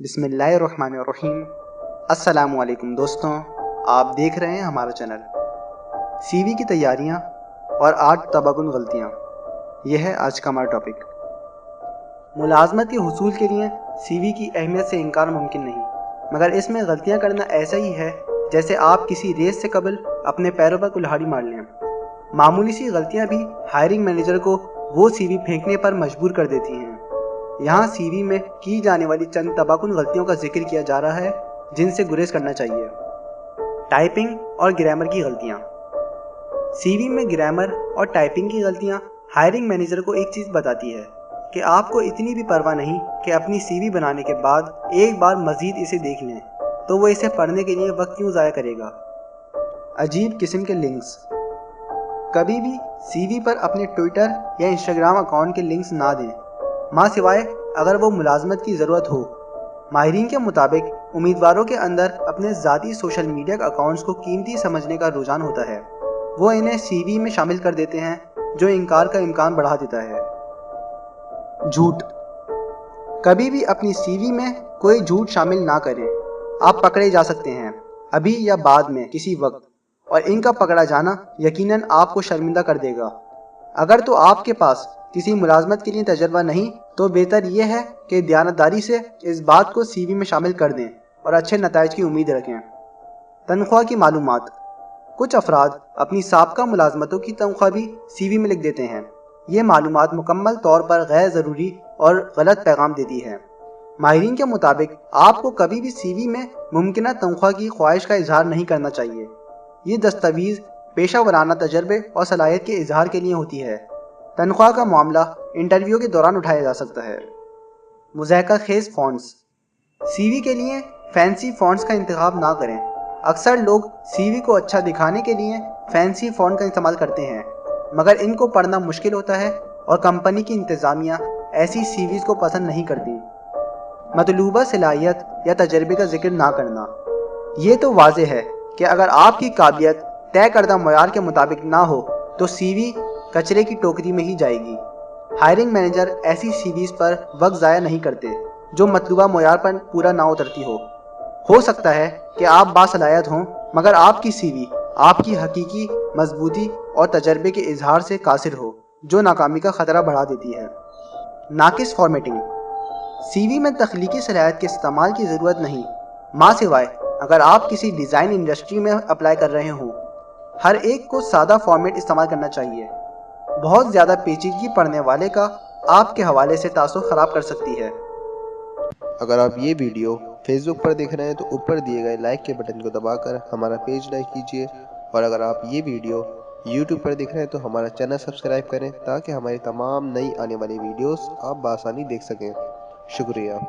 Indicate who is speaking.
Speaker 1: बिस्मिल्लाहिर्रहमानिर्रहीम। अस्सलाम वालेकुम दोस्तों, आप देख रहे हैं हमारा चैनल। सीवी की तैयारियां और 8 तबाकुन गलतियां, यह है आज का हमारा टॉपिक। मुलाजमत के हुसूल के लिए सीवी की अहमियत से इनकार मुमकिन नहीं, मगर इसमें गलतियां करना ऐसा ही है जैसे आप किसी रेस से कबल अपने पैरों पर कुल्हाड़ी मार लें। मामूली सी गलतियां भी हायरिंग मैनेजर को वो सीवी फेंकने पर मजबूर कर देती हैं। यहाँ सीवी में की जाने वाली चंद तबाकुन गलतियों का जिक्र किया जा रहा है जिनसे गुरेज करना चाहिए। टाइपिंग और ग्रामर की गलतियाँ। सीवी में ग्रामर और टाइपिंग की गलतियाँ हायरिंग मैनेजर को एक चीज़ बताती है कि आपको इतनी भी परवाह नहीं कि अपनी सीवी बनाने के बाद एक बार मज़ीद इसे देख लें, तो वो इसे पढ़ने के लिए वक्त क्यों ज़ाया करेगा। अजीब किस्म के लिंक्स। कभी भी सीवी पर अपने ट्विटर या इंस्टाग्राम अकाउंट के लिंक्स ना दें, माँ सिवाय अगर वो मुलाजमत की ज़रूरत हो। माहिरीन के मुताबिक उम्मीदवारों के अंदर अपने ज़ाती सोशल मीडिया अकाउंट्स को कीमती समझने का रुझान होता है। वो इन्हें सीवी में शामिल कर देते हैं, जो इनकार का इम्कान बढ़ा देता है। झूठ। कभी भी अपनी सीवी में कोई झूठ शामिल ना करें। आप पकड़े जा सकते हैं अभी या बाद में किसी वक्त, और इनका पकड़ा जाना यकीनन आपको शर्मिंदा कर देगा। अगर तो आपके पास किसी मुलाजमत के लिए तजर्बा नहीं, तो बेहतर यह है कि दयानतदारी से इस बात को सीवी में शामिल कर दें और अच्छे नताइज की उम्मीद रखें। तनख्वाह की मालूमात। कुछ अफराद अपनी साबका मुलाजमतों की तनख्वाह भी सीवी में लिख देते हैं। ये मालूमात मुकम्मल तौर पर गैर ज़रूरी और गलत पैगाम देती है। माहिरीन के मुताबिक आपको कभी भी सीवी में मुमकिना तनख्वाह की ख्वाहिश का इजहार नहीं करना चाहिए। ये दस्तावेज़ पेशा वराना तजर्बे और सलाहियत के इजहार के लिए होती है। तनख्वाह का मामला इंटरव्यू के दौरान उठाया जा सकता है। मुज़ाहिका खेज़ फ़ॉन्ट्स। सीवी के लिए फैंसी फ़ॉन्ट्स का इंतखाब ना करें। अक्सर लोग सीवी को अच्छा दिखाने के लिए फैंसी फ़ॉन्ट का इस्तेमाल करते हैं, मगर इनको पढ़ना मुश्किल होता है और कंपनी की इंतज़ामिया ऐसी सीवीज़ को पसंद नहीं करती। मतलूबा सलाहियत या तजर्बे का जिक्र ना करना। ये तो वाज़ेह है कि अगर आपकी काबिलियत तय करदा मयार के मुताबिक ना हो, तो सीवी कचरे की टोकरी में ही जाएगी। हायरिंग मैनेजर ऐसी सीवीज़ पर वक्त ज़ाया नहीं करते जो मतलूबा मयार पर पूरा ना उतरती हो सकता है कि आप बासलाहियत हों, मगर आपकी सीवी आपकी हकीकी मजबूती और तजर्बे के इजहार से कासिर हो, जो नाकामी का ख़तरा बढ़ा देती है। नाकिस फॉर्मेटिंग। सीवी में तख्लीकी सलाहियत के इस्तेमाल की ज़रूरत नहीं, माँ सिवाय अगर आप किसी डिज़ाइन इंडस्ट्री में अप्लाई कर रहे हों। हर एक को सादा फॉर्मेट इस्तेमाल करना चाहिए। बहुत ज़्यादा पेचीदगी पढ़ने वाले का आपके हवाले से तासुर ख़राब कर सकती है।
Speaker 2: अगर आप ये वीडियो फेसबुक पर देख रहे हैं तो ऊपर दिए गए लाइक के बटन को दबाकर हमारा पेज लाइक कीजिए, और अगर आप ये वीडियो यूट्यूब पर देख रहे हैं तो हमारा चैनल सब्सक्राइब करें ताकि हमारी तमाम नई आने वाली वीडियोस आप बआसानी देख सकें। शुक्रिया।